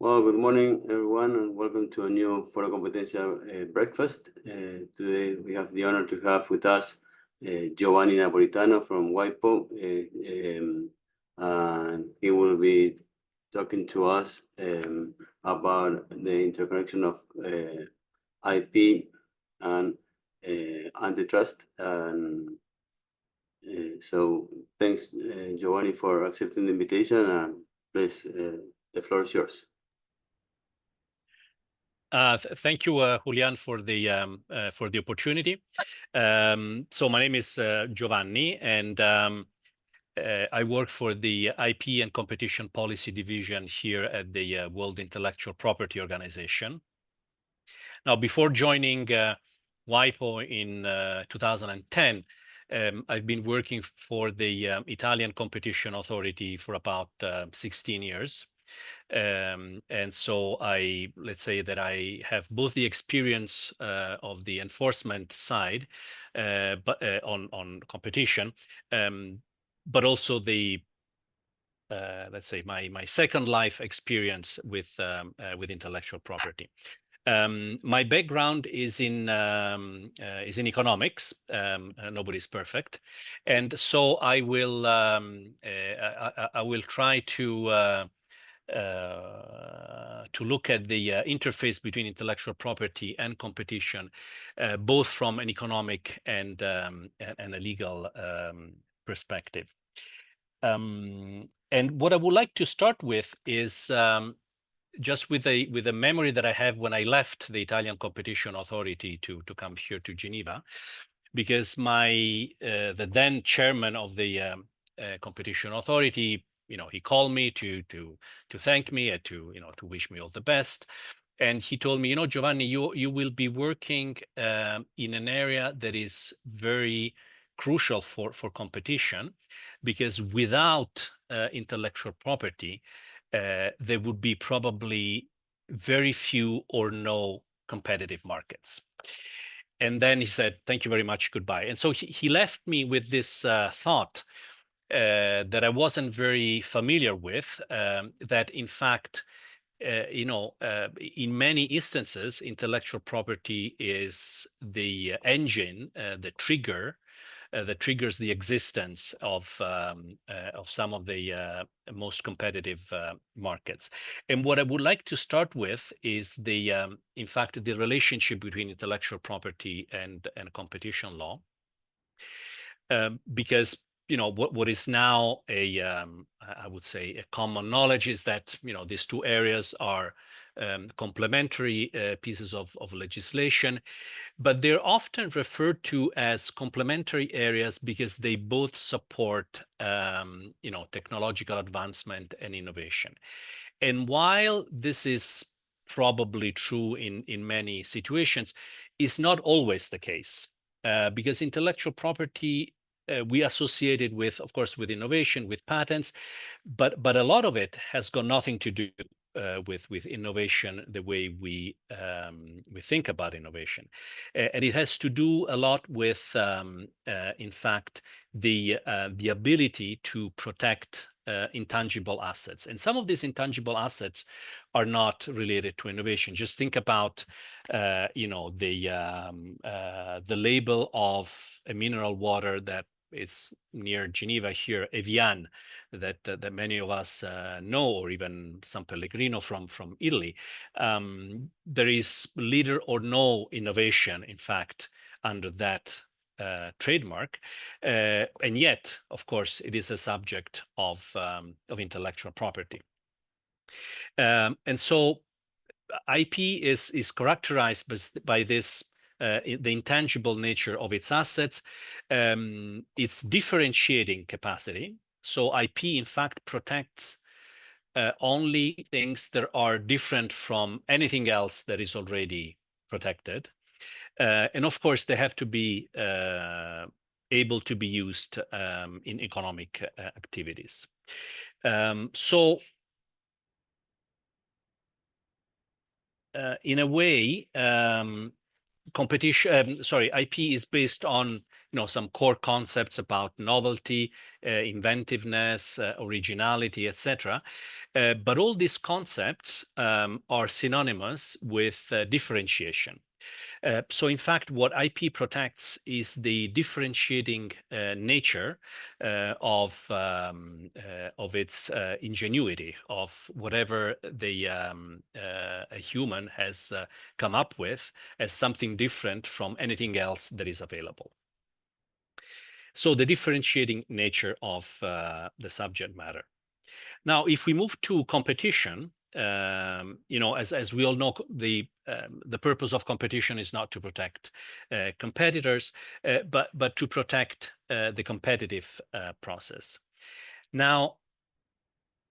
Well, good morning, everyone, and welcome to a new ForoCompetencia breakfast. Today, we have the honor to have with us Giovanni Napolitano from WIPO, and he will be talking to us about the interconnection of IP and antitrust. And so, thanks, Giovanni, for accepting the invitation. And please, the floor is yours. Thank you, Julian, for the opportunity. So my name is Giovanni, and I work for the IP and Competition Policy Division here at the World Intellectual Property Organization. Now, before joining WIPO in 2010, I've been working for the Italian Competition Authority for about 16 years. And so let's say that I have both the experience of the enforcement side, but on competition, but also the let's say my second life experience with intellectual property. My background is in economics. Nobody's perfect, and so I will try to look at the interface between intellectual property and competition, both from an economic and a legal perspective. And what I would like to start with is just with a memory that I have when I left the Italian Competition Authority to come here to Geneva, because the then chairman of the Competition Authority, he called me to thank me and to wish me all the best. And he told me, Giovanni, you will be working in an area that is very crucial for competition, because without intellectual property, there would be probably very few or no competitive markets. And then he said, thank you very much, goodbye. And so he left me with this thought that I wasn't very familiar with, that in fact, in many instances, intellectual property is the engine, the trigger that triggers the existence of some of the most competitive markets. And what I would like to start with is in fact, the relationship between intellectual property and competition law, because what is now I would say a common knowledge is that these two areas are complementary pieces of legislation, but they're often referred to as complementary areas because they both support technological advancement and innovation. And while this is probably true in many situations, it's not always the case, because intellectual property we associated with, of course, with innovation, with patents, but a lot of it has got nothing to do with innovation, the way we think about innovation, and it has to do a lot with, in fact, the ability to protect intangible assets. And some of these intangible assets are not related to innovation. Just think about, the label of a mineral water that it's near Geneva here, Evian, that many of us know, or even San Pellegrino from Italy. There is little or no innovation, in fact, under that trademark, and yet, of course, it is a subject of intellectual property. And so IP is characterized by this, the intangible nature of its assets, its differentiating capacity. So IP, in fact, protects only things that are different from anything else that is already protected. And of course, they have to be able to be used in economic activities. So in a way, IP is based on some core concepts about novelty, inventiveness, originality, etc. But all these concepts are synonymous with differentiation. So in fact, what IP protects is the differentiating nature of its ingenuity, of whatever a human has come up with as something different from anything else that is available. So the differentiating nature of the subject matter. Now, if we move to competition, as we all know, the purpose of competition is not to protect competitors, but to protect the competitive process. Now,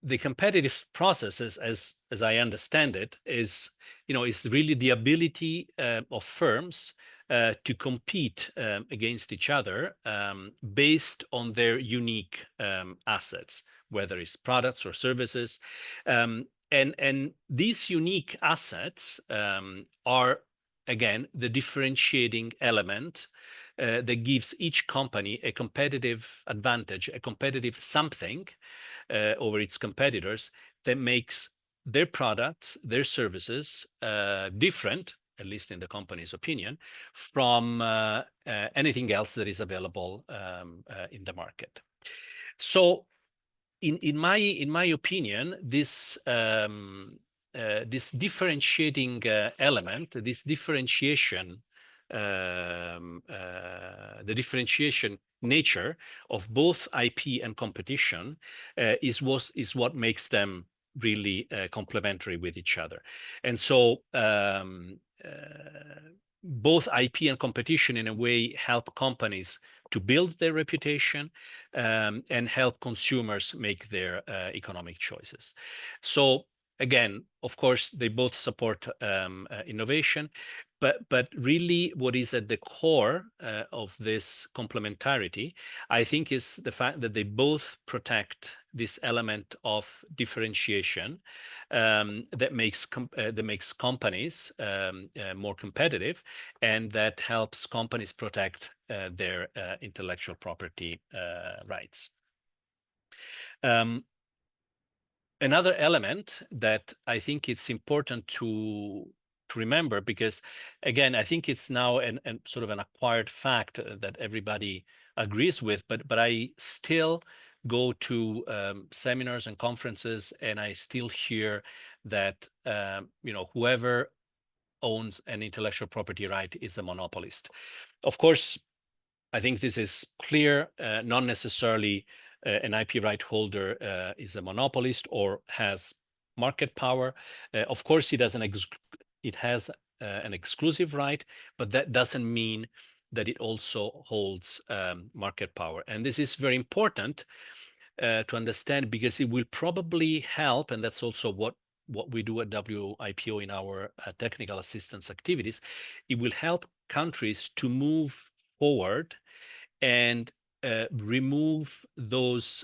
the competitive processes, as I understand it, is really the ability of firms to compete against each other based on their unique assets, whether it's products or services. And these unique assets are, again, the differentiating element that gives each company a competitive advantage, a competitive something over its competitors that makes their products, their services different, at least in the company's opinion, from anything else that is available in the market. So in my opinion, this differentiating element, this differentiation, the differentiation nature of both IP and competition is what makes them really complementary with each other. And so both IP and competition in a way help companies to build their reputation and help consumers make their economic choices. So again, of course, they both support innovation, but really what is at the core of this complementarity, I think, is the fact that they both protect this element of differentiation that makes companies more competitive, and that helps companies protect their intellectual property rights. Another element that I think it's important to remember, because again, I think it's now an sort of an acquired fact that everybody agrees with, but I still go to seminars and conferences, and I still hear that whoever owns an intellectual property right is a monopolist. Of course, I think this is clear. Not necessarily an IP right holder is a monopolist or has market power. Of course, it has an exclusive right, but that doesn't mean that it also holds market power. And this is very important to understand, because it will probably help, and that's also what we do at WIPO in our technical assistance activities. It will help countries to move forward and remove those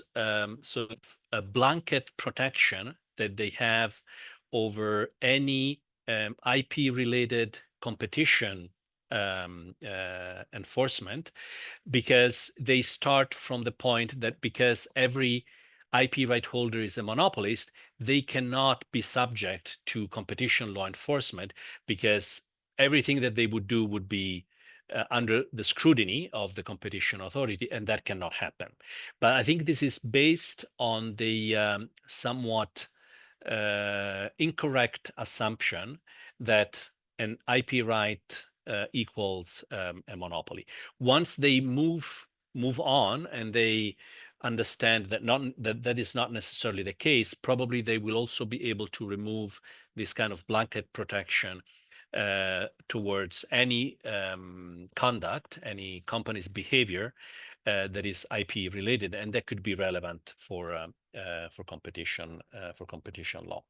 sort of blanket protection that they have over any IP-related competition enforcement, because they start from the point that because every IP right holder is a monopolist, they cannot be subject to competition law enforcement, because everything that they would do would be under the scrutiny of the competition authority, and that cannot happen. But I think this is based on the somewhat incorrect assumption that an IP right equals a monopoly. Once they move on and they understand that that is not necessarily the case, probably they will also be able to remove this kind of blanket protection towards any conduct, any company's behavior that is IP related, and that could be relevant for competition law.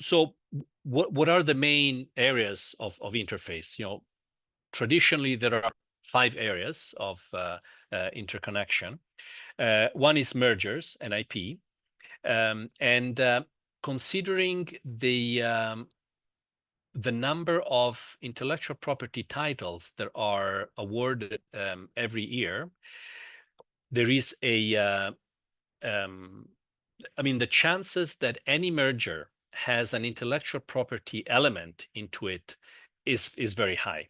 So what are the main areas of interface? Traditionally there are 5 areas of interconnection. One is mergers and IP. And considering the the number of intellectual property titles that are awarded every year, there is a, I mean, the chances that any merger has an intellectual property element into it is very high.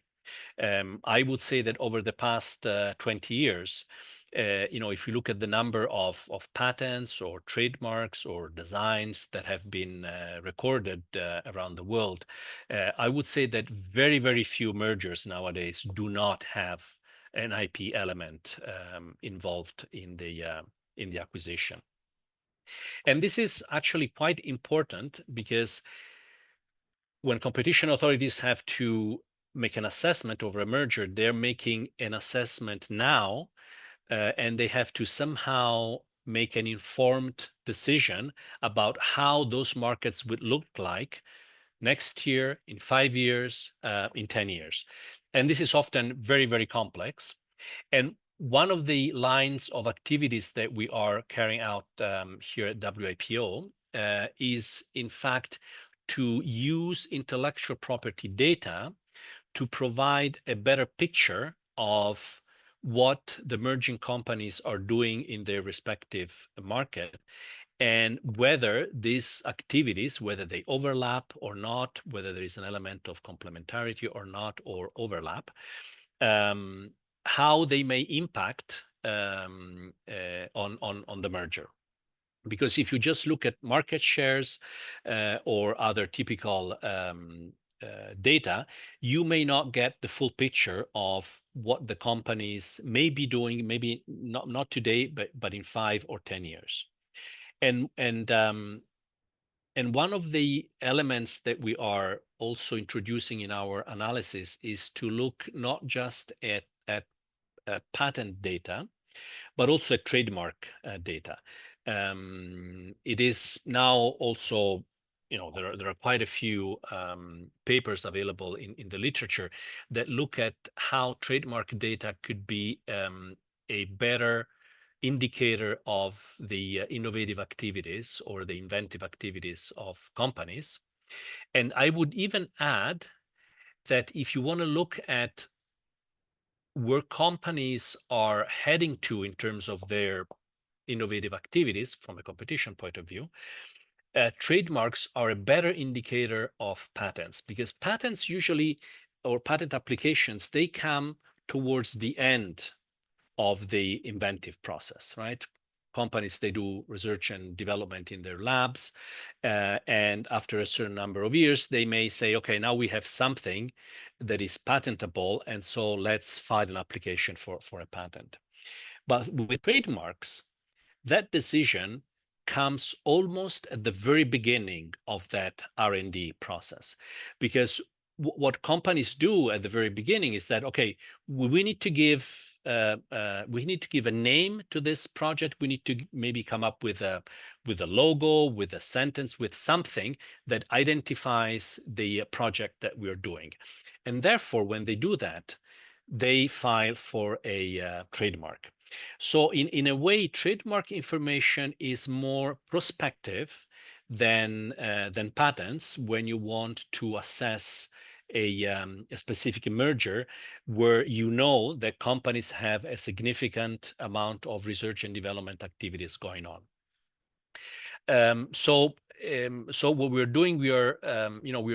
I would say that over the past 20 years, if you look at the number of patents or trademarks or designs that have been recorded around the world, I would say that very, very few mergers nowadays do not have an IP element involved in the acquisition. And this is actually quite important because when competition authorities have to make an assessment over a merger, they're making an assessment now, and they have to somehow make an informed decision about how those markets would look like next year, in 5 years, in 10 years. And this is often very, very complex. And one of the lines of activities that we are carrying out here at WIPO is, in fact, to use intellectual property data to provide a better picture of what the merging companies are doing in their respective market, and whether these activities, whether they overlap or not, whether there is an element of complementarity or not, or overlap, how they may impact on the merger. Because if you just look at market shares or other typical data, you may not get the full picture of what the companies may be doing, maybe not today, but in 5 or 10 years. And one of the elements that we are also introducing in our analysis is to look not just at patent data, but also at trademark data. It is now also, there are quite a few papers available in the literature that look at how trademark data could be a better indicator of the innovative activities or the inventive activities of companies. And I would even add that if you want to look at where companies are heading to in terms of their innovative activities from a competition point of view, trademarks are a better indicator of patents, because patents usually, or patent applications, they come towards the end of the inventive process, right? Companies, they do research and development in their labs, and after a certain number of years, they may say, okay, now we have something that is patentable, and so let's file an application for a patent. But with trademarks, that decision comes almost at the very beginning of that R&D process, because what companies do at the very beginning is that, okay, we need to give a name to this project. We need to maybe come up with a logo, with a sentence, with something that identifies the project that we're doing. And therefore, when they do that, they file for a trademark. So in a way, trademark information is more prospective than patents when you want to assess a specific merger where you know that companies have a significant amount of research and development activities going on. So what we're doing, we are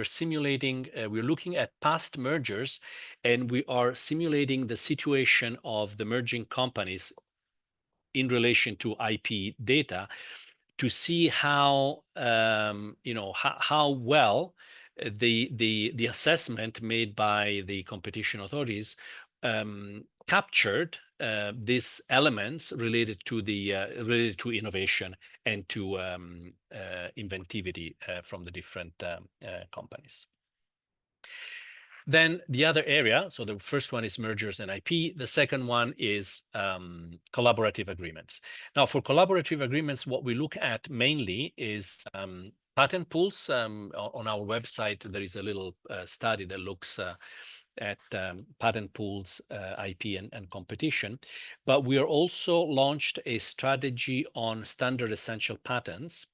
simulating, we're looking at past mergers, and we are simulating the situation of the merging companies in relation to IP data to see how how well the assessment made by the competition authorities captured these elements related to innovation and to inventivity from the different companies. Then the other area, so the first one is mergers and IP. The second one is collaborative agreements. Now, for collaborative agreements, what we look at mainly is patent pools. On our website, there is a little study that looks at patent pools, IP, and competition. But we are also launched a strategy on standard essential patents,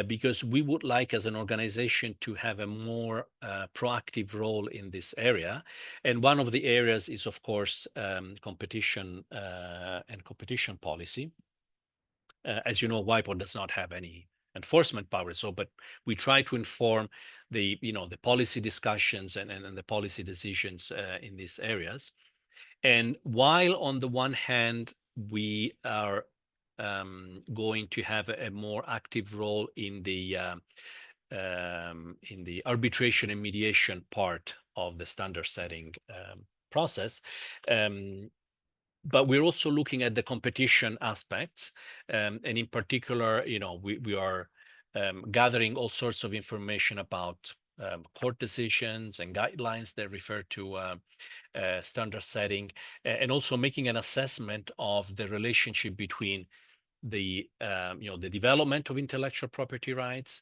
because we would like as an organization to have a more proactive role in this area. And one of the areas is, of course, competition and competition policy. As you know, WIPO does not have any enforcement power, but we try to inform the policy discussions and the policy decisions in these areas. And while on the one hand we are going to have a more active role in the arbitration and mediation part of the standard setting process, but we're also looking at the competition aspects, and in particular, we are gathering all sorts of information about court decisions and guidelines that refer to standard setting, and also making an assessment of the relationship between the development of intellectual property rights,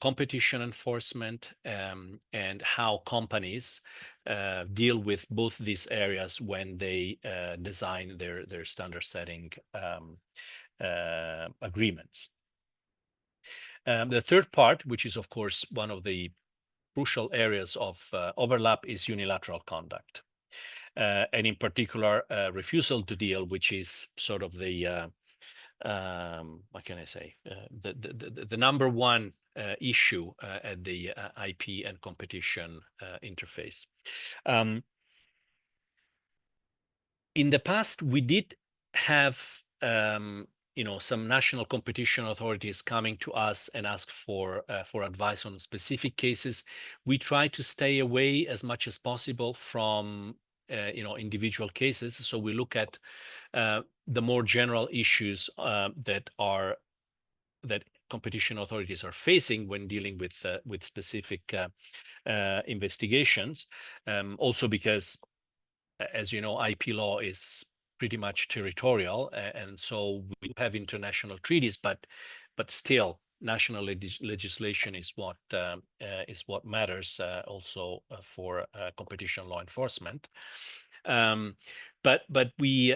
competition enforcement, and how companies deal with both these areas when they design their standard setting agreements. The third part, which is of course one of the crucial areas of overlap, is unilateral conduct, and in particular refusal to deal, which is sort of the what can I say, the number one issue at the IP and competition interface. In the past, we did have some national competition authorities coming to us and ask for advice on specific cases. We try to stay away as much as possible from individual cases. So we look at the more general issues that competition authorities are facing when dealing with specific investigations. Also because, as you know, IP law is pretty much territorial, and so we have international treaties, but still national legislation is what matters also for competition law enforcement. But we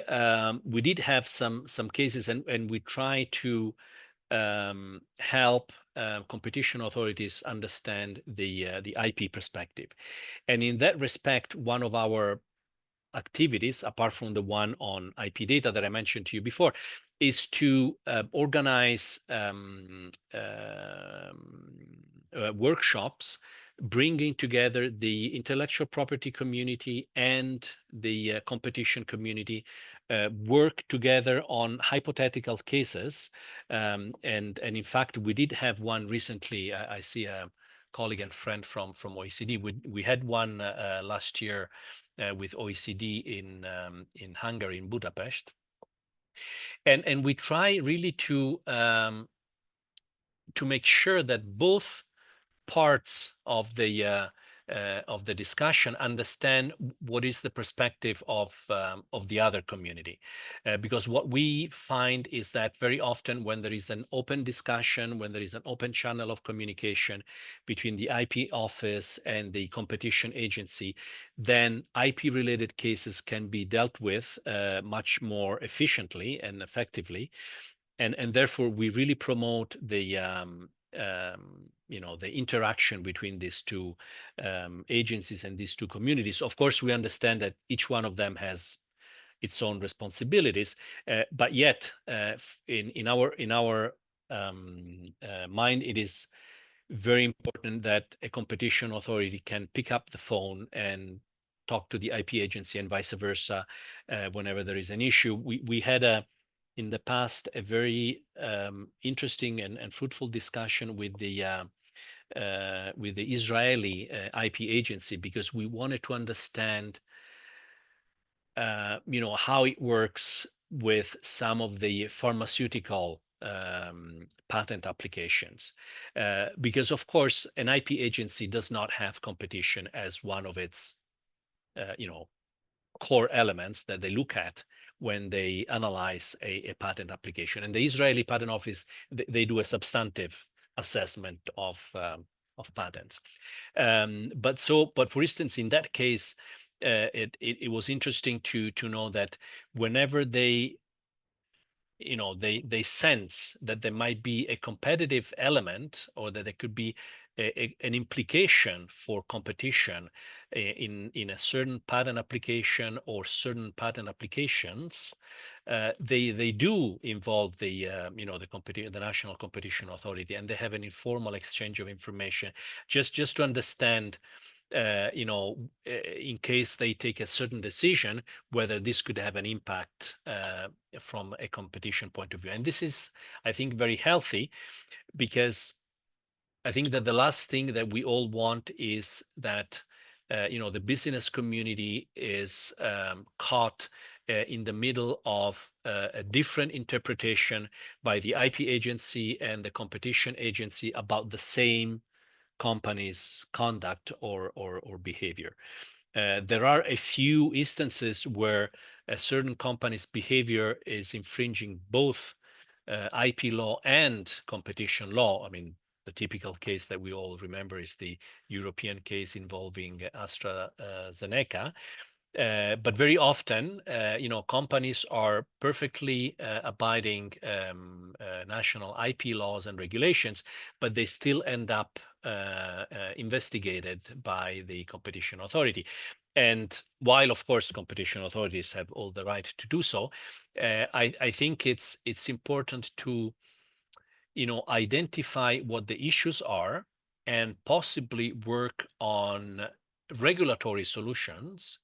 did have some cases, and we try to help competition authorities understand the IP perspective. And in that respect, one of our activities, apart from the one on IP data that I mentioned to you before, is to organize workshops bringing together the intellectual property community and the competition community, work together on hypothetical cases. And in fact, we did have one recently. I see a colleague and friend from OECD. We had one last year with OECD in Hungary, in Budapest. And we try really to make sure that both parts of the discussion understand what is the perspective of the other community, because what we find is that very often when there is an open discussion, when there is an open channel of communication between the IP office and the competition agency, then IP related cases can be dealt with much more efficiently and effectively, and therefore we really promote the the interaction between these two agencies and these two communities. Of course, we understand that each one of them has its own responsibilities, but yet in our mind, it is very important that a competition authority can pick up the phone and talk to the IP agency and vice versa whenever there is an issue. We had in the past a very interesting and fruitful discussion with the Israeli IP agency, because we wanted to understand how it works with some of the pharmaceutical patent applications, because of course an IP agency does not have competition as one of its core elements that they look at when they analyze a patent application. And the Israeli Patent Office, they do a substantive assessment of of patents. But for instance, in that case, it was interesting to know that whenever they sense that there might be a competitive element, or that there could be an implication for competition in a certain patent application or certain patent applications, they do involve the the national competition authority, and they have an informal exchange of information just to understand in case they take a certain decision, whether this could have an impact from a competition point of view. And this is, I think, very healthy, because I think that the last thing that we all want is that the business community is caught in the middle of a different interpretation by the IP agency and the competition agency about the same company's conduct or behavior. There are a few instances where a certain company's behavior is infringing both IP law and competition law. I mean, the typical case that we all remember is the European case involving AstraZeneca. But very often, companies are perfectly abiding national IP laws and regulations, but they still end up investigated by the competition authority. And while, of course, competition authorities have all the right to do so, I think it's important to identify what the issues are and possibly work on regulatory solutions,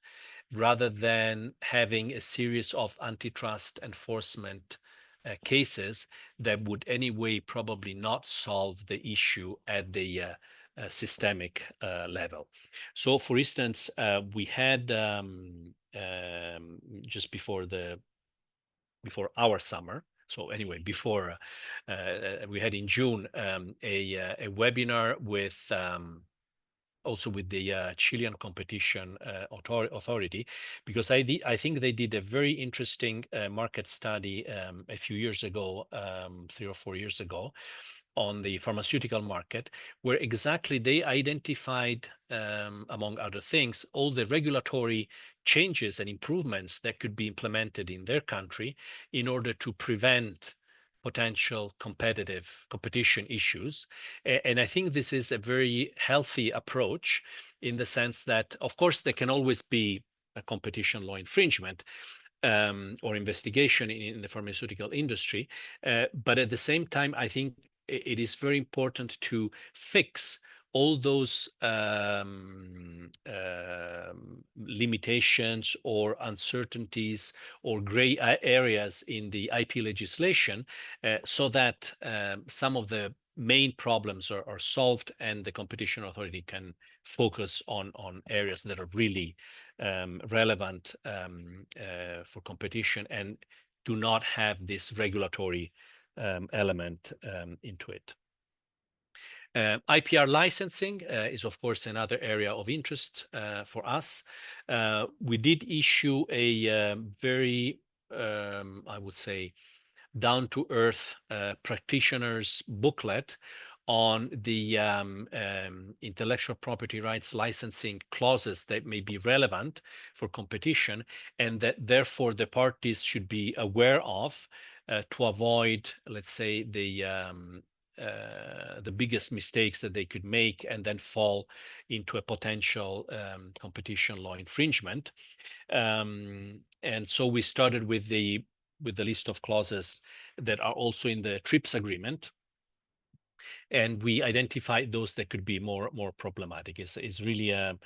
rather than having a series of antitrust enforcement cases that would anyway probably not solve the issue at the systemic level. So, for instance, we had just before our summer. So anyway, before we had in June a webinar with also with the Chilean competition authority, because I think they did a very interesting market study a few years ago, 3 or 4 years ago, on the pharmaceutical market, where exactly they identified, among other things, all the regulatory changes and improvements that could be implemented in their country in order to prevent potential competition issues. And I think this is a very healthy approach, in the sense that, of course, there can always be a competition law infringement or investigation in the pharmaceutical industry. But at the same time, I think it is very important to fix all those limitations or uncertainties or gray areas in the IP legislation, so that some of the main problems are solved, and the competition authority can focus on areas that are really relevant for competition, and do not have this regulatory element into it. IPR licensing is, of course, another area of interest for us. We did issue a very, I would say, down-to-earth practitioners booklet on the intellectual property rights licensing clauses that may be relevant for competition, and that therefore the parties should be aware of to avoid, let's say, the biggest mistakes that they could make, and then fall into a potential competition law infringement. And so we started with the list of clauses that are also in the TRIPS agreement, and we identified those that could be more problematic. Is really a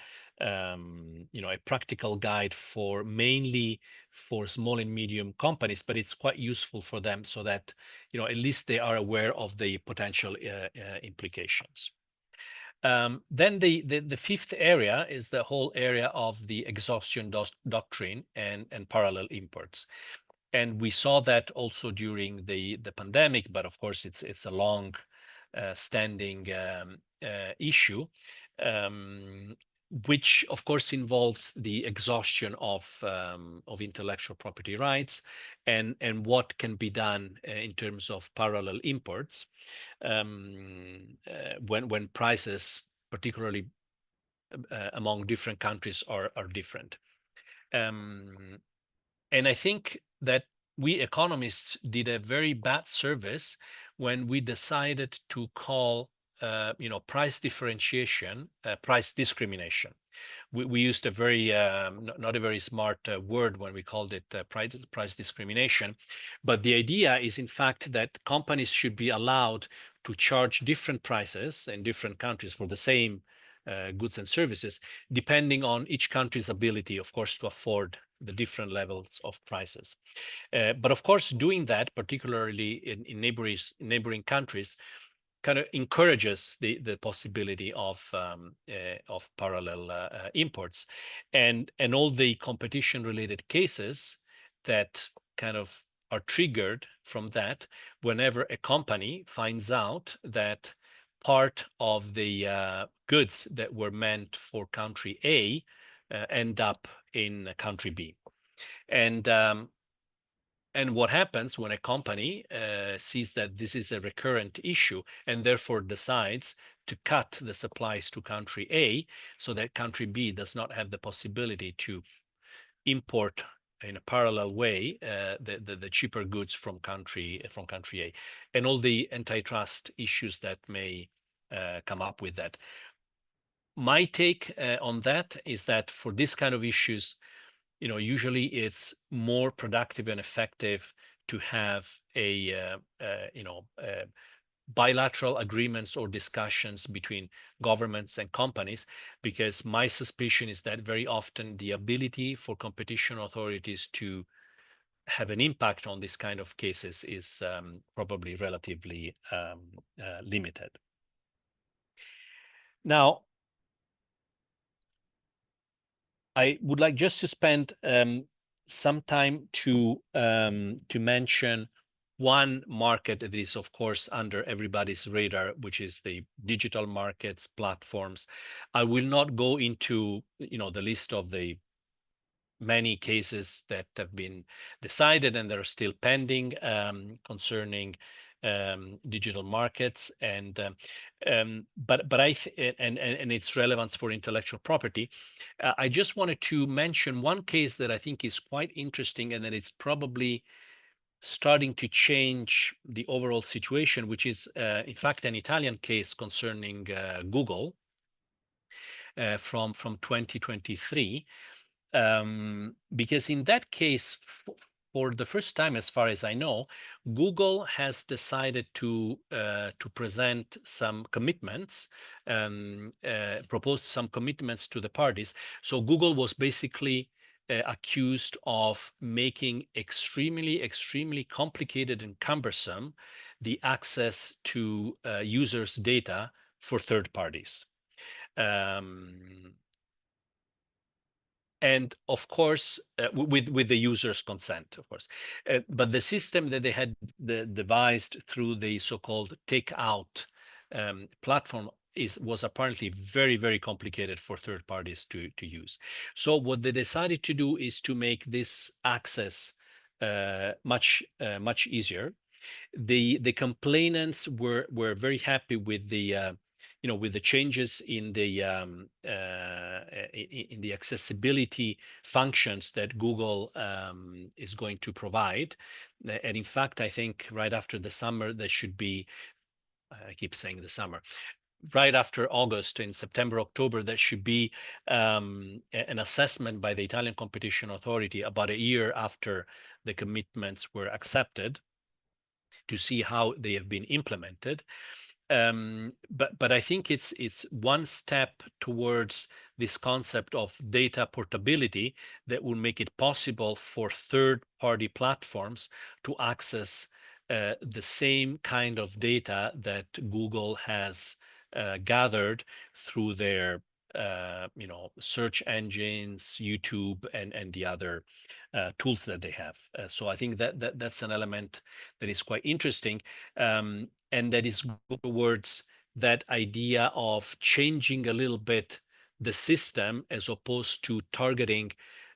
practical guide for mainly for small and medium companies, but it's quite useful for them, so that at least they are aware of the potential implications. Then the fifth area is the whole area of the exhaustion doctrine and parallel imports. And we saw that also during the pandemic, but of course it's a long standing issue. which of course involves the exhaustion of intellectual property rights, and what can be done in terms of parallel imports when prices, particularly among different countries, are different. And I think that we economists did a very bad service when we decided to call price differentiation price discrimination. We used a very not a very smart word when we called it price discrimination, but the idea is in fact that companies should be allowed to charge different prices in different countries for the same goods and services, depending on each country's ability, of course, to afford the different levels of prices. But of course, doing that, particularly in neighboring countries, kind of encourages the possibility of parallel imports, and all the competition related cases that kind of are triggered from that whenever a company finds out that part of the goods that were meant for country A end up in country B. And what happens when a company sees that this is a recurrent issue and therefore decides to cut the supplies to country A so that country B does not have the possibility to import in a parallel way the cheaper goods from country A, and all the antitrust issues that may come up with that. My take on that is that for this kind of issues, usually it's more productive and effective to have bilateral agreements or discussions between governments and companies, because my suspicion is that very often the ability for competition authorities to have an impact on this kind of cases is probably relatively limited. Now, I would like just to spend some time to mention one market that is, of course, under everybody's radar, which is the digital markets platforms. I will not go into the list of the many cases that have been decided and that are still pending concerning digital markets, and its relevance for intellectual property. I just wanted to mention one case that I think is quite interesting, and that it's probably starting to change the overall situation, which is in fact an Italian case concerning Google from 2023. Because in that case, for the first time, as far as I know, Google has decided to present some commitments, proposed some commitments to the parties. So Google was basically accused of making extremely complicated and cumbersome the access to users' data for third parties. And of course, with the user's consent, of course. But the system that they had devised through the so-called takeout platform was apparently very complicated for third parties to use. So what they decided to do is to make this access much easier. The complainants were very happy with the with the changes in the accessibility functions that Google is going to provide. And in fact, I think right after the summer, there should be, I keep saying the summer, right after August, in September, October, there should be an assessment by the Italian Competition Authority about a year after the commitments were accepted, to see how they have been implemented. But I think it's one step towards this concept of data portability that will make it possible for third-party platforms to access the same kind of data that Google has gathered through their search engines, YouTube, and the other tools that they have. So I think that's an element that is quite interesting, and that is towards that idea of changing a little bit the system as opposed to targeting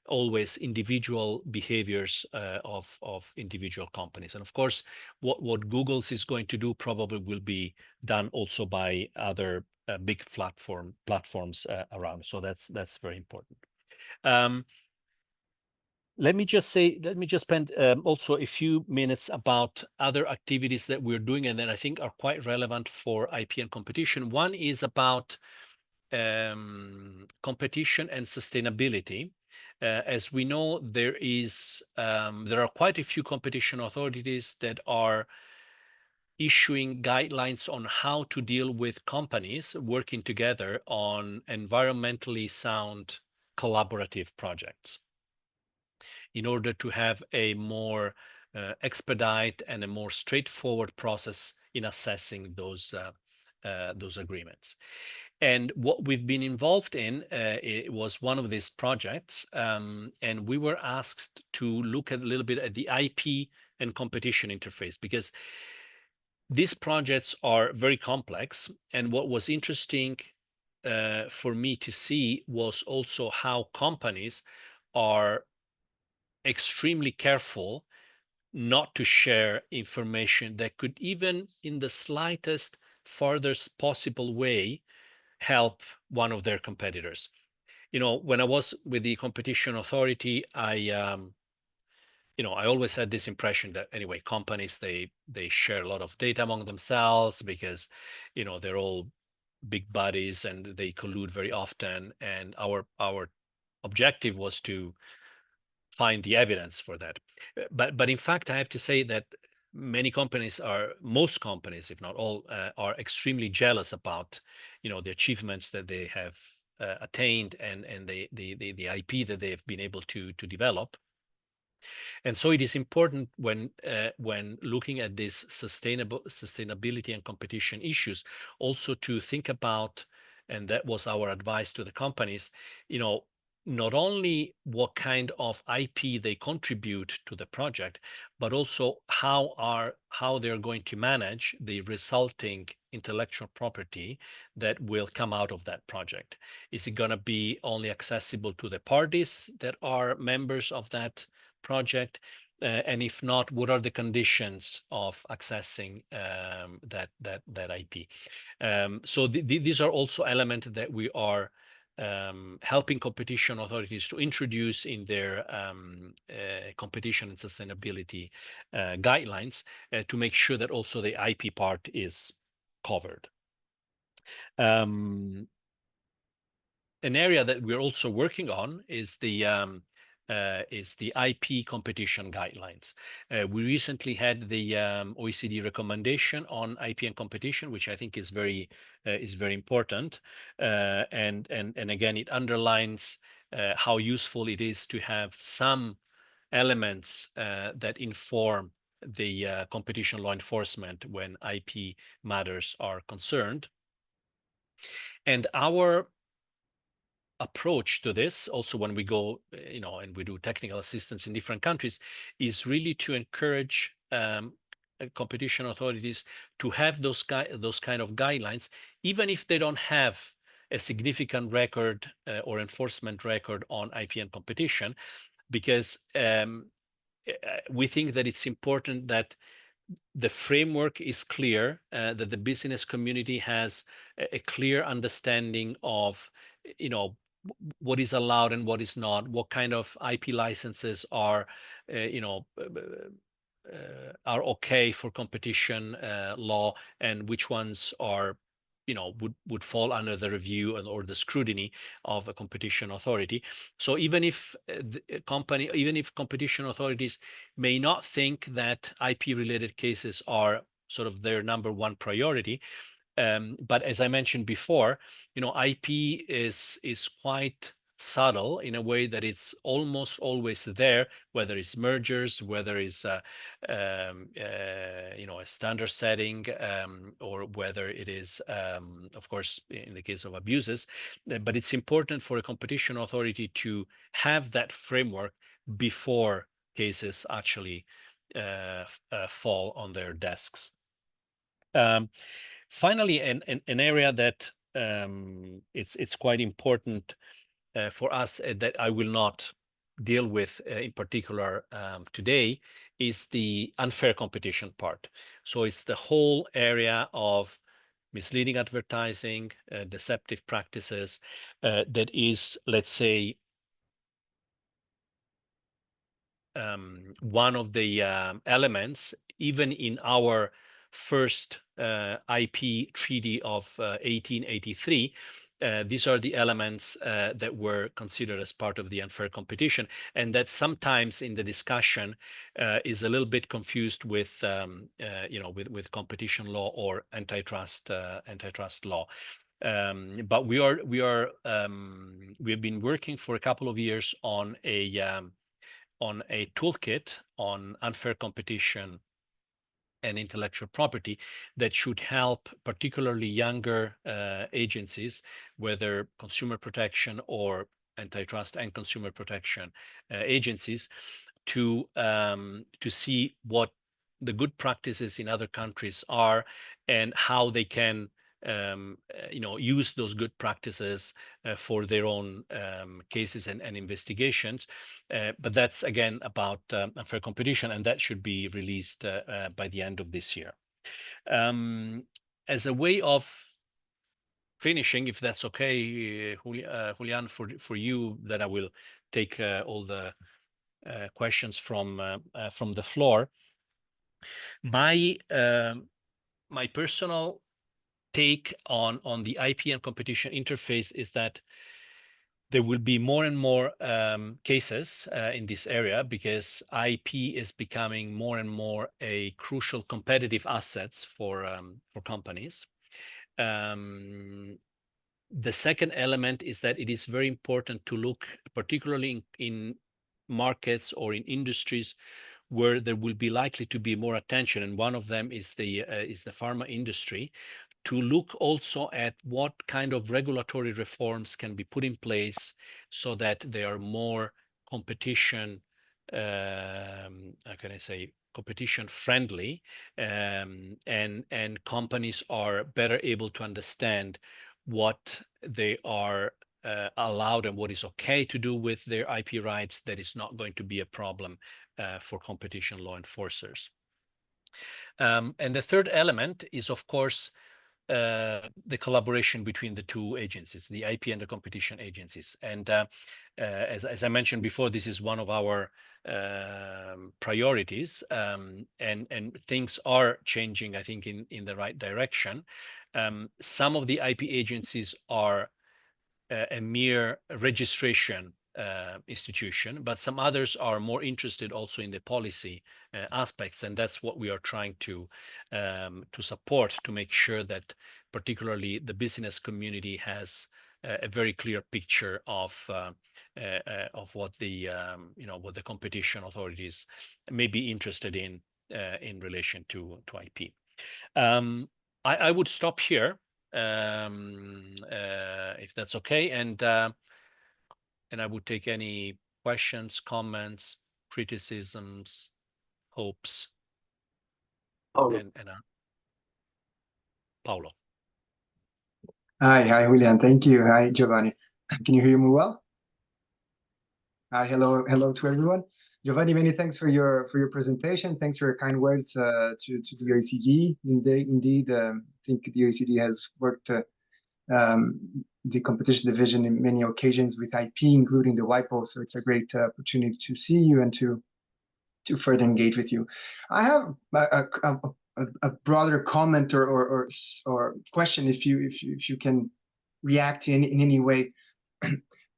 always individual behaviors of individual companies. And of course, what Google's is going to do probably will be done also by other big platforms around. So that's very important. Let me just spend also a few minutes about other activities that we're doing and that I think are quite relevant for IP and competition. One is about competition and sustainability. As we know, there are quite a few competition authorities that are issuing guidelines on how to deal with companies working together on environmentally sound collaborative projects in order to have a more expedite and a more straightforward process in assessing those agreements. And what we've been involved in it was one of these projects, and we were asked to look at a little bit at the IP and competition interface, because these projects are very complex. And what was interesting for me to see was also how companies are extremely careful not to share information that could even in the slightest, farthest possible way help one of their competitors. You know, when I was with the competition authority, I always had this impression that anyway, companies, they share a lot of data among themselves because, they're all big buddies and they collude very often. And our objective was to find the evidence for that. But in fact, I have to say that most companies, if not all, are extremely jealous about, the achievements that they have attained and the IP that they have been able to develop. And so it is important when looking at this sustainability and competition issues, also to think about, and that was our advice to the companies, not only what kind of IP they contribute to the project, but also how they're going to manage the resulting intellectual property that will come out of that project. Is it going to be only accessible to the parties that are members of that project? And if not, what are the conditions of accessing that IP? So these are also elements that we are helping competition authorities to introduce in their competition and sustainability guidelines to make sure that also the IP part is covered. An area that we're also working on is the IP competition guidelines. We recently had the OECD recommendation on IP and competition, which I think is very important. And again, it underlines how useful it is to have some elements that inform the competition law enforcement when IP matters are concerned. And our approach to this, also when we go, and we do technical assistance in different countries, is really to encourage competition authorities to have those kind of guidelines, even if they don't have a significant record or enforcement record on IP and competition, because we think that it's important that the framework is clear, that the business community has a clear understanding of, what is allowed and what is not, what kind of IP licenses are, are okay for competition law, and which ones are, would fall under the review or the scrutiny of a competition authority. So even if competition authorities may not think that IP related cases are sort of their number one priority, but as I mentioned before, IP is quite subtle in a way that it's almost always there, whether it's mergers, whether it's a standard setting, or whether it is, of course, in the case of abuses. But it's important for a competition authority to have that framework before cases actually fall on their desks. Finally, an area that it's quite important for us that I will not deal with in particular today is the unfair competition part. So it's the whole area of misleading advertising, deceptive practices that is, let's say, one of the elements, even in our first IP treaty of 1883, these are the elements that were considered as part of the unfair competition, and that sometimes in the discussion is a little bit confused with, with competition law or antitrust law. But we have been working for a couple of years on a toolkit on unfair competition and intellectual property that should help particularly younger agencies, whether consumer protection or antitrust and consumer protection agencies, to see what the good practices in other countries are and how they can use those good practices for their own cases and investigations. But that's again about unfair competition, and that should be released by the end of this year. As a way of finishing, if that's okay, Julian, for you, then I will take all the questions from the floor. My personal take on the IP and competition interface is that there will be more and more cases in this area, because IP is becoming more and more a crucial competitive assets for companies. The second element is that it is very important to look particularly in markets or in industries where there will be likely to be more attention, and one of them is the pharma industry, to look also at what kind of regulatory reforms can be put in place so that they are more competition, competition friendly, and companies are better able to understand what they are allowed and what is okay to do with their IP rights, that is not going to be a problem for competition law enforcers. And the third element is, of course, the collaboration between the two agencies, the IP and the competition agencies. And as I mentioned before, this is one of our priorities, and things are changing, I think, in the right direction. Some of the IP agencies are a mere registration institution, but some others are more interested also in the policy aspects, and that's what we are trying to support, to make sure that particularly the business community has a very clear picture of what the what the competition authorities may be interested in relation to IP. I would stop here, if that's okay, and I would take any questions, comments, criticisms, hopes. Paulo. Paulo. Hi, Julian. Thank you. Hi, Giovanni. Can you hear me well? Hi, hello to everyone. Giovanni, many thanks for your presentation. Thanks for your kind words to the OECD. Indeed, I think the OECD has worked the competition division in many occasions with IP, including the WIPO. So it's a great opportunity to see you and to further engage with you. I have a broader comment or question, if you can react in any way.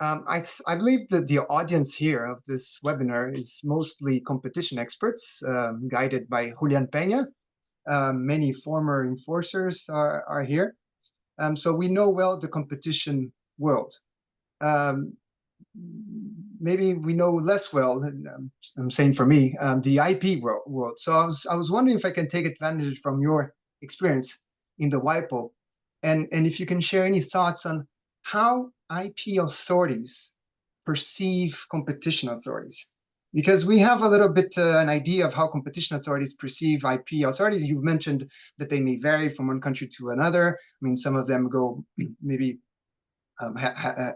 I believe that the audience here of this webinar is mostly competition experts, guided by Julian Peña. Many former enforcers are here. So we know well the competition world. Maybe we know less well, I'm saying for me, the IP world. So I was wondering if I can take advantage from your experience in the WIPO, and if you can share any thoughts on how IP authorities perceive competition authorities. because we have a little bit an idea of how competition authorities perceive IP authorities. You've mentioned that they may vary from one country to another. I mean, some of them go maybe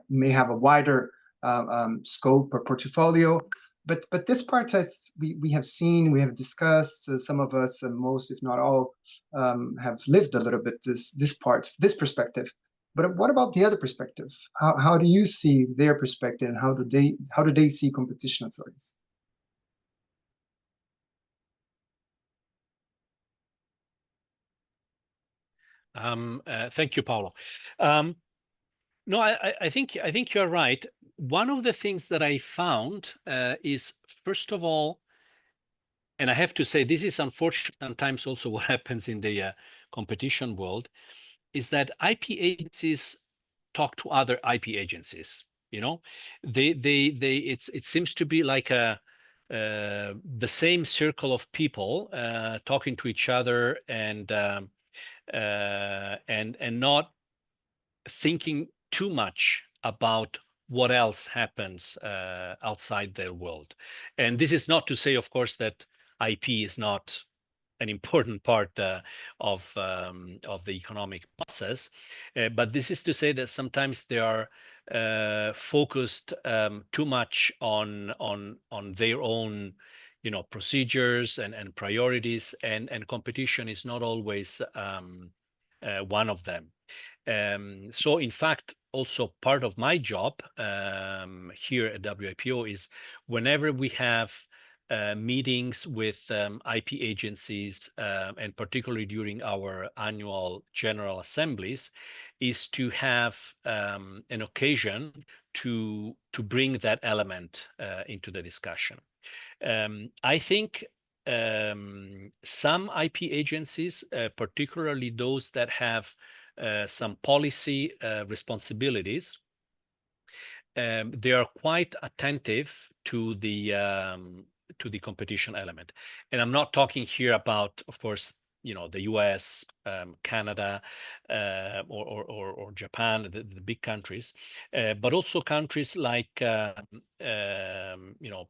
may have a wider scope or portfolio. But this part we have seen, we have discussed. Some of us, and most, if not all, have lived a little bit this perspective. But what about the other perspective? How do you see their perspective, and how do they see competition authorities? Thank you, Paulo. No, I think you're right. One of the things that I found is, first of all, and I have to say this is unfortunate sometimes also what happens in the competition world, is that IP agencies talk to other IP agencies. You know, it seems to be like the same circle of people talking to each other and not thinking too much about what else happens outside their world. And this is not to say, of course, that IP is not an important part of the economic process, but this is to say that sometimes they are focused too much on their own, you know, procedures and priorities, and competition is not always one of them. So in fact, also part of my job here at WIPO is whenever we have meetings with IP agencies, and particularly during our annual general assemblies, is to have an occasion to bring that element into the discussion. I think some IP agencies, particularly those that have some policy responsibilities, they are quite attentive to the competition element. And I'm not talking here about, of course, you know, the US, Canada, or Japan, the big countries, but also countries like, you know,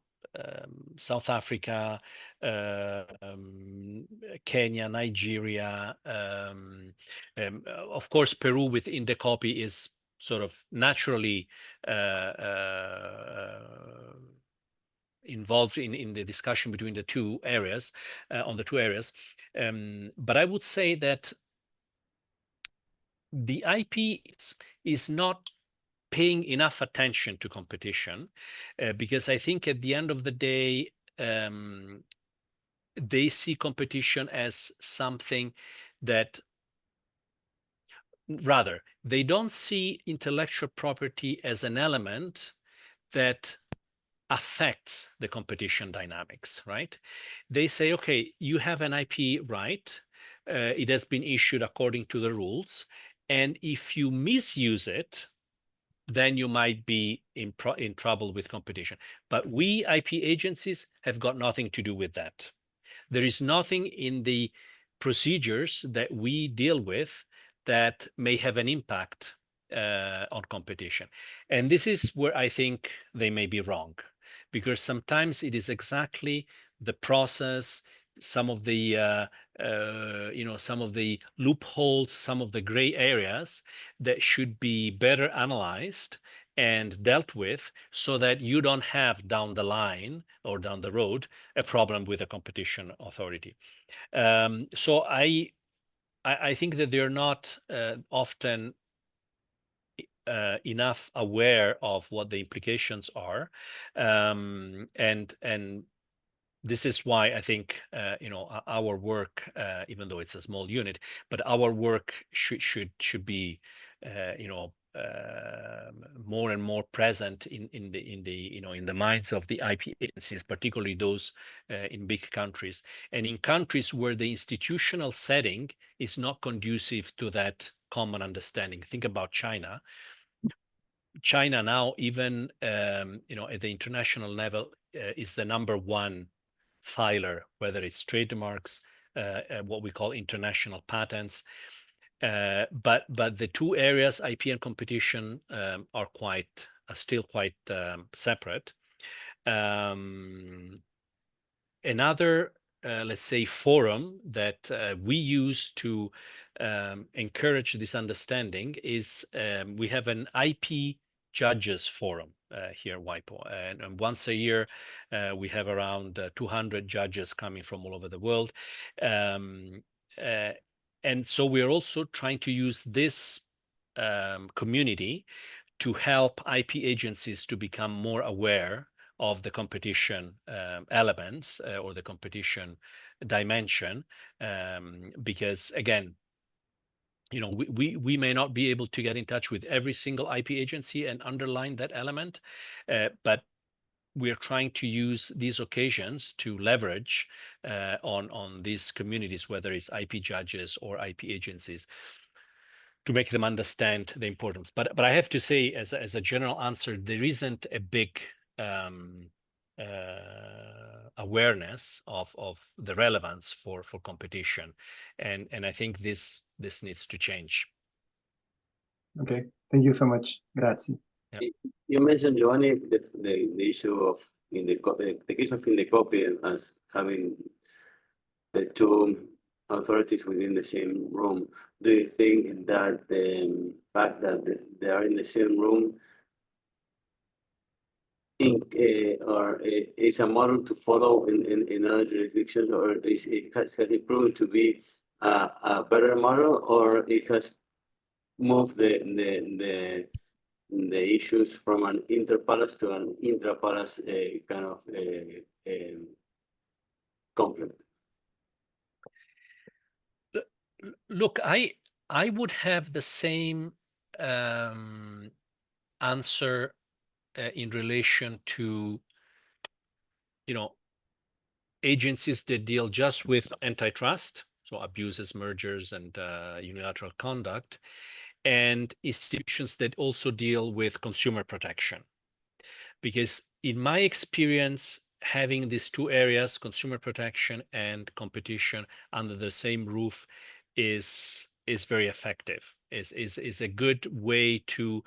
South Africa, Kenya, Nigeria, of course, Peru with Indecopi is sort of naturally involved in the discussion between the two areas, on the two areas. But I would say that the IP is not paying enough attention to competition, because I think at the end of the day, they see competition as something that, rather, they don't see intellectual property as an element that affects the competition dynamics, right? They say, okay, you have an IP right, it has been issued according to the rules, and if you misuse it, then you might be in trouble with competition. But we IP agencies have got nothing to do with that. There is nothing in the procedures that we deal with that may have an impact on competition. And this is where I think they may be wrong, because sometimes it is exactly the process, some of the you know, some of the loopholes, some of the gray areas that should be better analyzed and dealt with, so that you don't have down the line or down the road a problem with a competition authority. So I think that they're not often enough aware of what the implications are, and this is why I think you know, our work, even though it's a small unit, but our work should be you know, more and more present in the you know, in the minds of the IP agencies, particularly those in big countries, and in countries where the institutional setting is not conducive to that common understanding. Think about China. China now, even you know, at the international level, is the #1 filer, whether it's trademarks, what we call international patents. But the two areas, IP and competition, are still quite separate. Another, let's say, forum that we use to encourage this understanding is we have an IP judges forum here at WIPO, and once a year we have around 200 judges coming from all over the world, and so we are also trying to use this community to help IP agencies to become more aware of the competition elements or the competition dimension, because again, we may not be able to get in touch with every single IP agency and underline that element, but we are trying to use these occasions to leverage on these communities, whether it's IP judges or IP agencies, to make them understand the importance. But I have to say, as a general answer, there isn't a big awareness of the relevance for competition, and I think this needs to change. Okay, thank you so much. Grazie. Yeah. You mentioned, Giovanni, the issue of the case of Indecopy as having the two authorities within the same room. Do you think that the fact that they are in the same room is a model to follow in other jurisdictions, or has it proven to be a better model, or it has moved the issues from an inter-palace to an intra-palace kind of conflict? Look, I would have the same answer in relation to agencies that deal just with antitrust, so abuses, mergers, and unilateral conduct, and institutions that also deal with consumer protection. Because in my experience, having these two areas, consumer protection and competition, under the same roof is very effective, is a good way to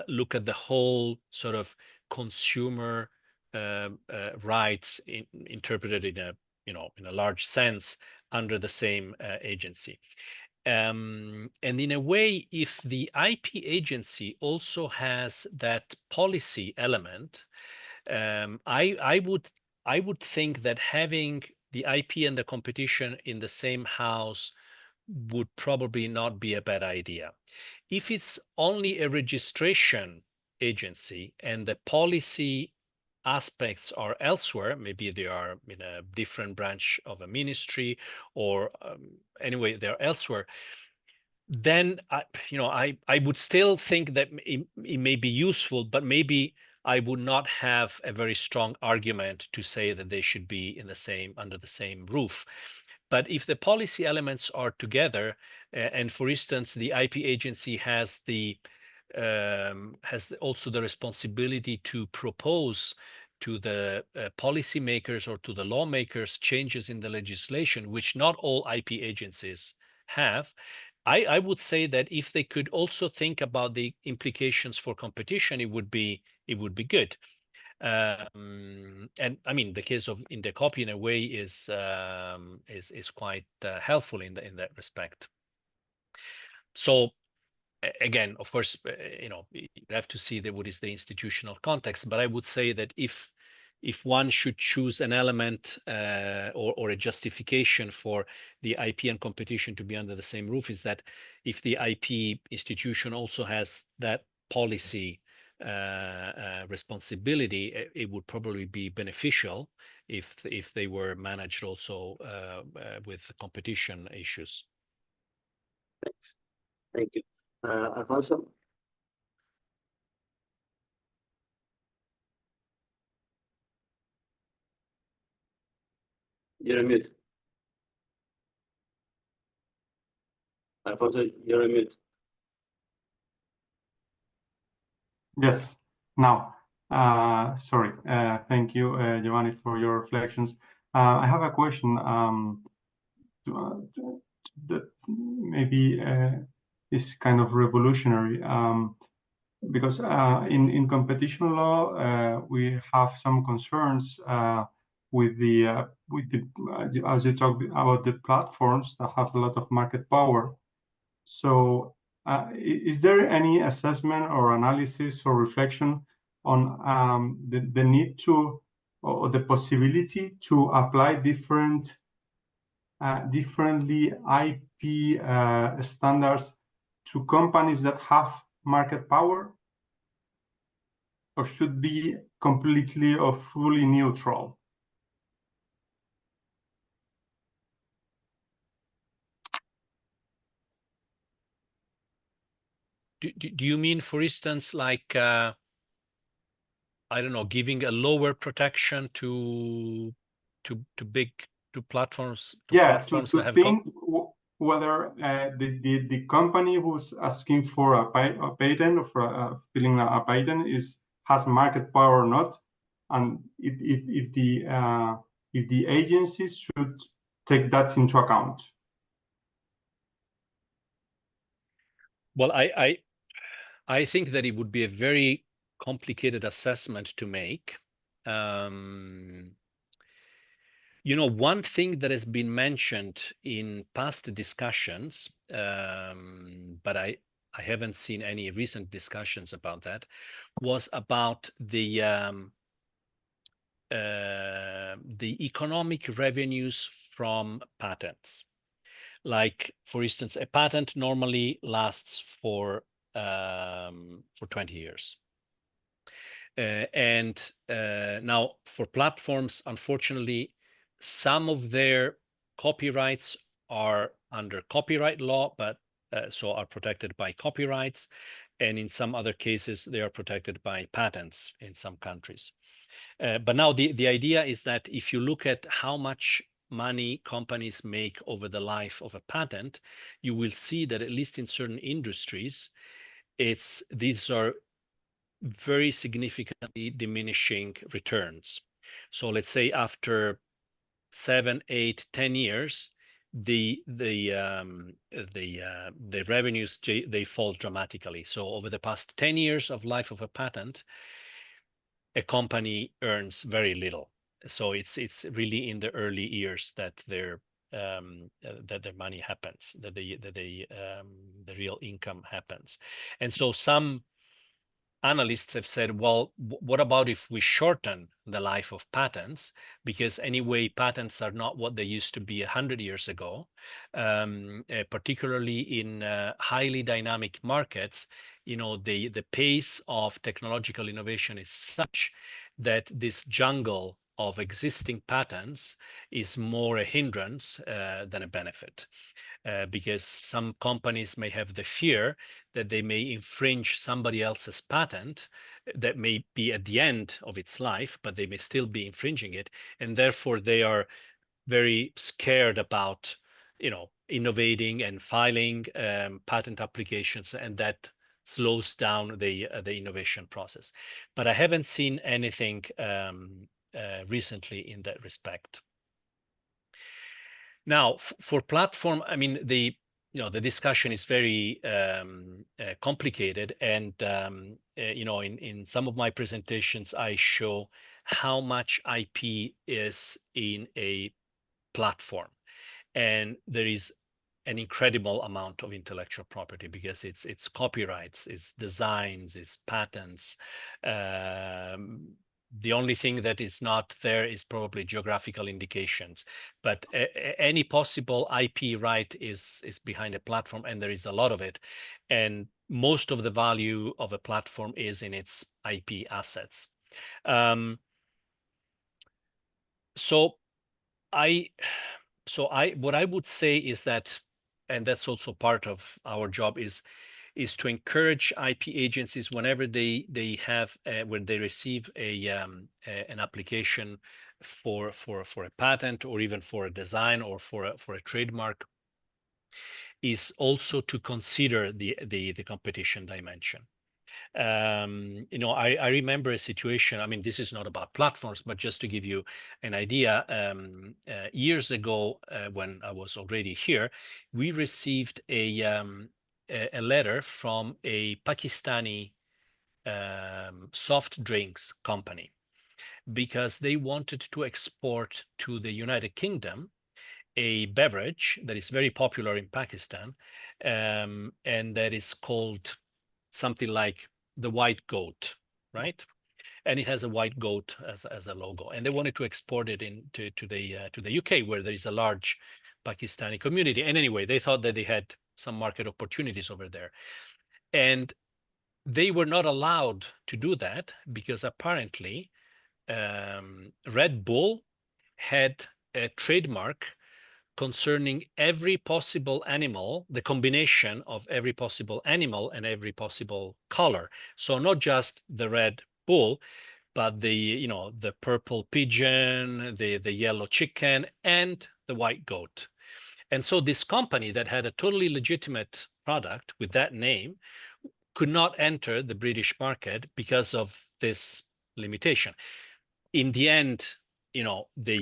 look at the whole sort of consumer rights interpreted in a large sense under the same agency. And in a way, if the IP agency also has that policy element, I would think that having the IP and the competition in the same house would probably not be a bad idea. If it's only a registration agency and the policy aspects are elsewhere, maybe they are in a different branch of a ministry, or anyway, they're elsewhere, then I would still think that it may be useful, but maybe I would not have a very strong argument to say that they should be under the same roof. But if the policy elements are together, and for instance, the IP agency has also the responsibility to propose to the policymakers or to the lawmakers changes in the legislation, which not all IP agencies have, I would say that if they could also think about the implications for competition, it would be good. And I mean, the case of Indecopy in a way is quite helpful in that respect. So again, of course, you have to see what is the institutional context. But I would say that if one should choose an element or a justification for the IP and competition to be under the same roof, is that if the IP institution also has that policy responsibility, it would probably be beneficial if they were managed also with competition issues. Thanks. Thank you. Alfonso? You're on mute. Alfonso, you're on mute. Yes, now. Sorry. Thank you, Giovanni, for your reflections. I have a question that maybe is kind of revolutionary. because in competition law we have some concerns with the as you talk about the platforms that have a lot of market power. So is there any assessment or analysis or reflection on the need to, or the possibility to apply differently IP standards to companies that have market power, or should be completely or fully neutral? Do you mean, for instance, like I don't know, giving a lower protection to platforms? Platforms to that have think whether the company who's asking for a patent or for filling a patent has market power or not, and if the agencies should take that into account. Well, I think that it would be a very complicated assessment to make. You know, one thing that has been mentioned in past discussions, but I haven't seen any recent discussions about that, was about the economic revenues from patents. Like, for instance, a patent normally lasts for 20 years. And now for platforms, unfortunately, some of their copyrights are under copyright law, but so are protected by copyrights. And in some other cases, they are protected by patents in some countries. But now the idea is that if you look at how much money companies make over the life of a patent, you will see that at least in certain industries, these are very significantly diminishing returns. So let's say after 7, 8, 10 years, the revenues, they fall dramatically. So over the past 10 years of life of a patent, a company earns very little. So it's really in the early years that their money happens, that the real income happens. And so some analysts have said, well, what about if we shorten the life of patents? Because anyway, patents are not what they used to be 100 years ago, particularly in highly dynamic markets. You know, the pace of technological innovation is such that this jungle of existing patents is more a hindrance than a benefit. Because some companies may have the fear that they may infringe somebody else's patent that may be at the end of its life, but they may still be infringing it. And therefore, they are very scared about, you know, innovating and filing patent applications, and that slows down the innovation process. But I haven't seen anything recently in that respect. Now, for platform, I mean, the discussion is very complicated, and you know, in some of my presentations, I show how much IP is in a platform, and there is an incredible amount of intellectual property, because it's copyrights, it's designs, it's patents. The only thing that is not there is probably geographical indications, but any possible IP right is behind a platform, and there is a lot of it. And most of the value of a platform is in its IP assets. What I would say is that, and that's also part of our job, is to encourage IP agencies whenever they when they receive an application for a patent, or even for a design, or for a trademark, is also to consider the competition dimension. You know, I remember a situation, I mean, this is not about platforms, but just to give you an idea, years ago, when I was already here, we received a letter from a Pakistani soft drinks company because they wanted to export to the United Kingdom a beverage that is very popular in Pakistan, and that is called something like the white goat, right? And it has a white goat as a logo, and they wanted to export it to the UK, where there is a large Pakistani community. And anyway, they thought that they had some market opportunities over there, and they were not allowed to do that because apparently Red Bull had a trademark concerning every possible animal, the combination of every possible animal and every possible color. So not just the Red Bull, but the purple pigeon, the yellow chicken, and the white goat. And so this company that had a totally legitimate product with that name could not enter the British market because of this limitation. In the end, they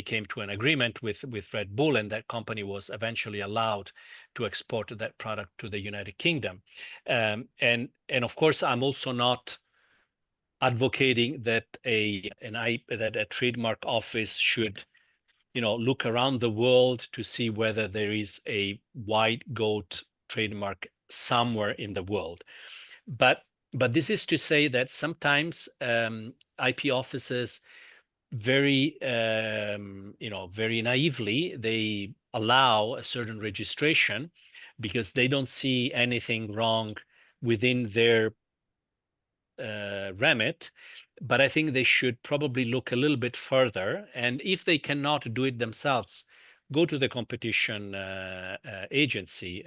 came to an agreement with Red Bull, and that company was eventually allowed to export that product to the United Kingdom. And of course, I'm also not advocating that a trademark office should look around the world to see whether there is a white goat trademark somewhere in the world. But this is to say that sometimes IP offices very naively, they allow a certain registration because they don't see anything wrong within their remit. But I think they should probably look a little bit further, and if they cannot do it themselves, go to the competition agency,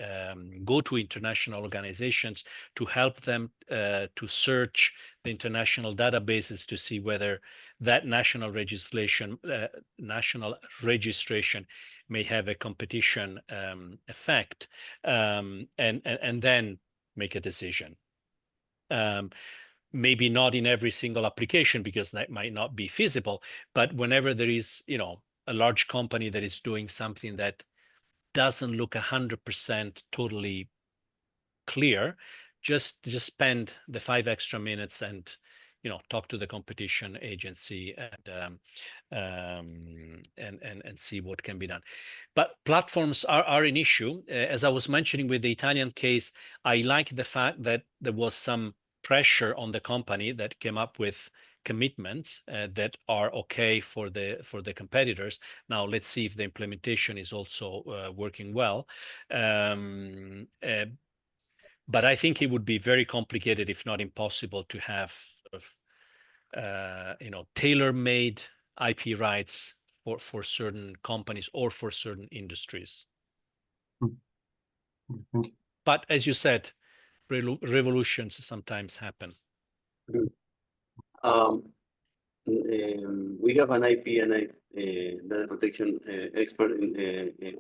go to international organizations to help them to search the international databases to see whether that national registration may have a competition effect, and then make a decision. Maybe not in every single application because that might not be feasible, but whenever there is, a large company that is doing something that doesn't look 100% totally clear, just spend the 5 extra minutes and talk to the competition agency and see what can be done. But platforms are an issue. As I was mentioning with the Italian case, I like the fact that there was some pressure on the company that came up with commitments that are okay for the competitors. Now let's see if the implementation is also working well. But I think it would be very complicated, if not impossible, to have tailor-made IP rights for certain companies or for certain industries. But as you said, revolutions sometimes happen. We have an IP and data protection expert in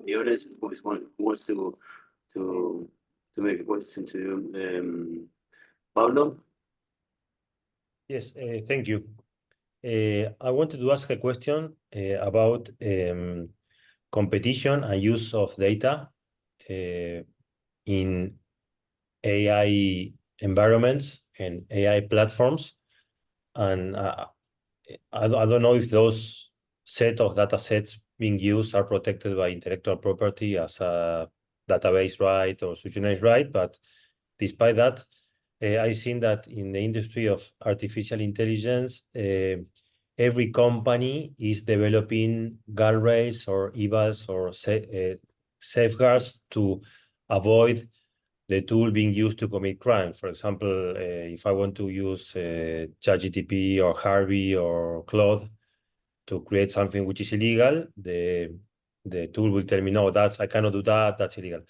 the audience who wants to make a question to you. Pablo? Yes, thank you. I wanted to ask a question about competition and use of data in AI environments and AI platforms. And I don't know if those set of data sets being used are protected by intellectual property as a database right or sojourner's right, but despite that, I've seen that in the industry of artificial intelligence, every company is developing guardrails or evals or safeguards to avoid the tool being used to commit crime. For example, if I want to use ChatGPT or Harvey or Claude to create something which is illegal, the tool will tell me, no, I cannot do that, that's illegal.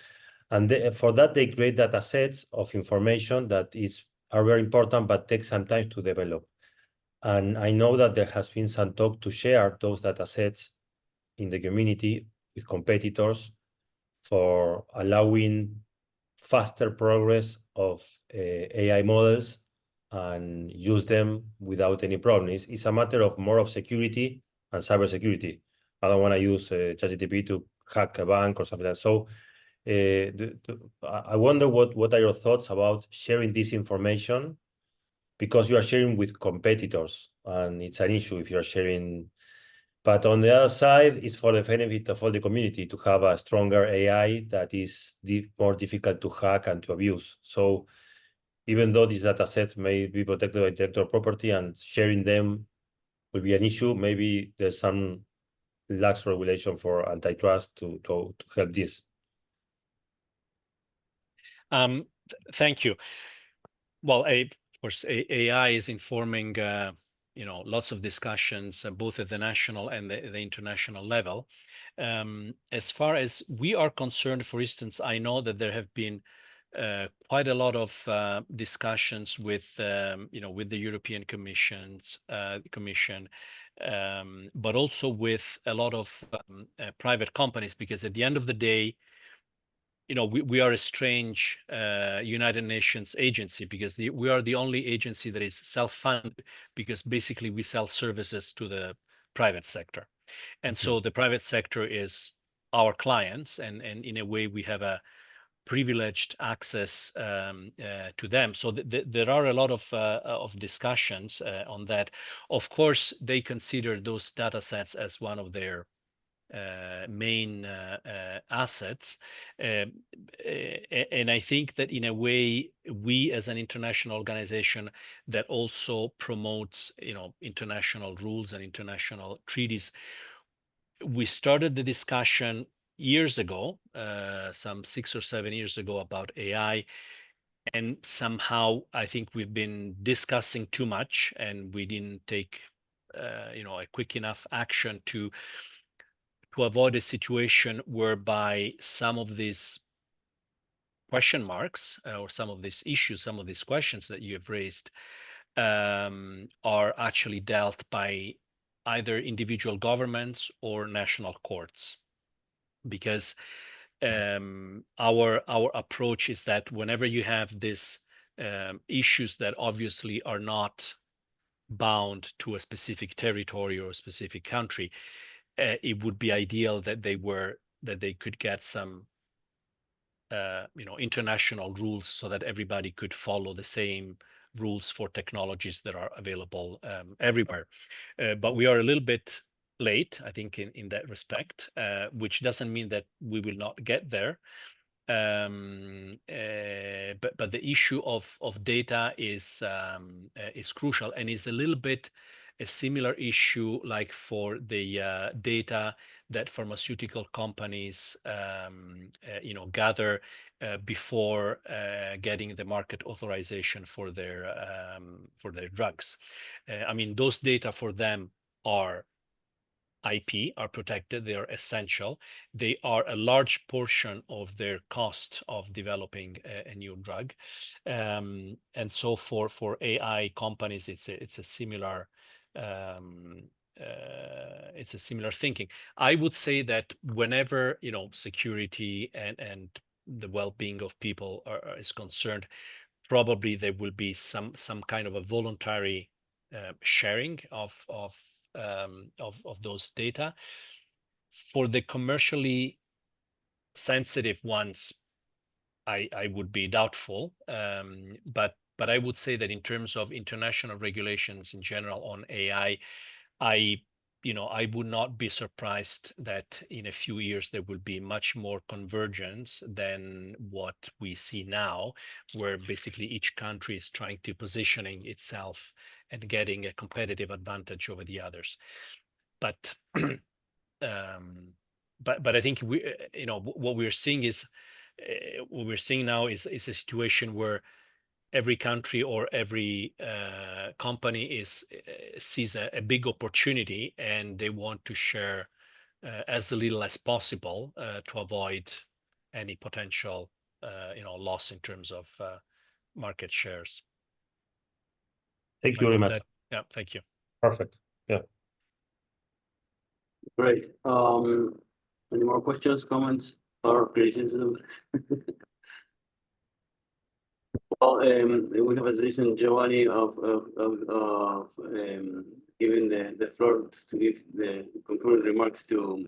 And for that, they create data sets of information that are very important, but take some time to develop. And I know that there has been some talk to share those data sets in the community with competitors for allowing faster progress of AI models and use them without any problem. It's a matter of more of security and cybersecurity. I don't want to use ChatGPT to hack a bank or something like that. So I wonder what are your thoughts about sharing this information, because you are sharing with competitors, and it's an issue if you're sharing. But on the other side, it's for the benefit of all the community to have a stronger AI that is more difficult to hack and to abuse. So even though these data sets may be protected by intellectual property and sharing them will be an issue, maybe there's some lax regulation for antitrust to help this. Thank you. Well, of course, AI is informing lots of discussions, both at the national and the international level. As far as we are concerned, for instance, I know that there have been quite a lot of discussions with with the European Commission, but also with a lot of private companies, because at the end of the day, we are a strange United Nations agency, because we are the only agency that is self-funded, because basically we sell services to the private sector. And so the private sector is our clients, and in a way we have a privileged access to them. So there are a lot of discussions on that. Of course, they consider those data sets as one of their main assets, and I think that in a way we, as an international organization that also promotes international rules and international treaties, we started the discussion years ago, some 6 or 7 years ago, about AI, and somehow I think we've been discussing too much, and we didn't take a quick enough action to avoid a situation whereby some of these question marks or some of these issues, some of these questions that you have raised are actually dealt by either individual governments or national courts. Because our approach is that whenever you have these issues that obviously are not bound to a specific territory or a specific country, it would be ideal that they could get some international rules, so that everybody could follow the same rules for technologies that are available everywhere. But we are a little bit late, I think, in that respect, which doesn't mean that we will not get there. But the issue of data is crucial, and is a little bit a similar issue like for the data that pharmaceutical companies gather before getting the market authorization for their drugs. I mean, those data for them are IP, are protected, they are essential. They are a large portion of their cost of developing a new drug. And so for AI companies, it's a similar thinking. I would say that whenever security and the well-being of people is concerned, probably there will be some kind of a voluntary sharing of those data. For the commercially sensitive ones, I would be doubtful, but I would say that in terms of international regulations in general on AI, I would not be surprised that in a few years there will be much more convergence than what we see now, where basically each country is trying to positioning itself and getting a competitive advantage over the others. But but I think what we're seeing now is a situation where every country or every company sees a big opportunity, and they want to share as little as possible to avoid any potential loss in terms of market shares. Thank you very much. Yeah, thank you. Perfect. Yeah. Great. Any more questions, comments, or criticisms? Well, we have a tradition, Giovanni, of giving the floor to give the concluding remarks to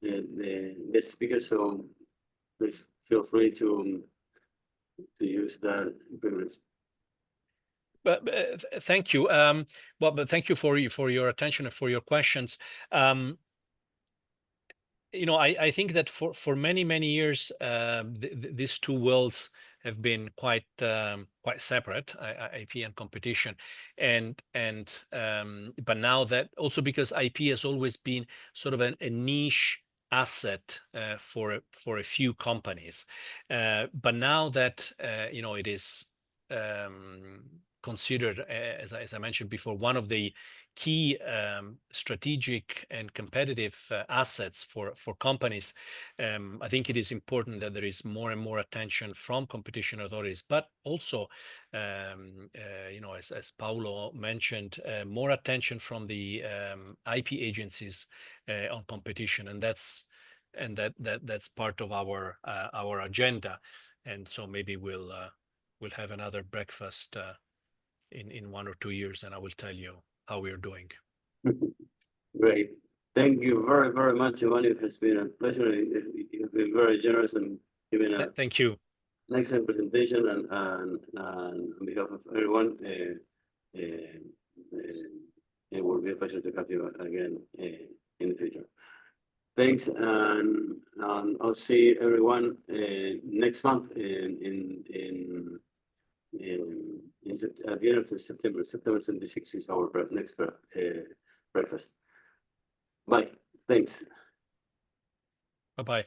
the speaker. So please feel free to use that privilege. But thank you. But thank you for your attention and for your questions. You know, I think that for many years, these two worlds have been quite separate, IP and competition, but now that also because IP has always been sort of a niche asset for a few companies, but now that you know, it is considered, as I mentioned before, one of the key strategic and competitive assets for companies. I think it is important that there is more and more attention from competition authorities, but also, you know, as Paulo mentioned, more attention from the IP agencies on competition, and that's part of our agenda. And so maybe we'll have another breakfast in 1 or 2 years, and I will tell you how we are doing. Great. Thank you very much, Giovanni. It has been a pleasure. You've been very generous and giving a thank you. An excellent presentation, and on behalf of everyone, it will be a pleasure to have you again in the future. Thanks, and I'll see everyone next month at the end of September. September 26th is our next breakfast. Bye. Thanks. Bye-bye.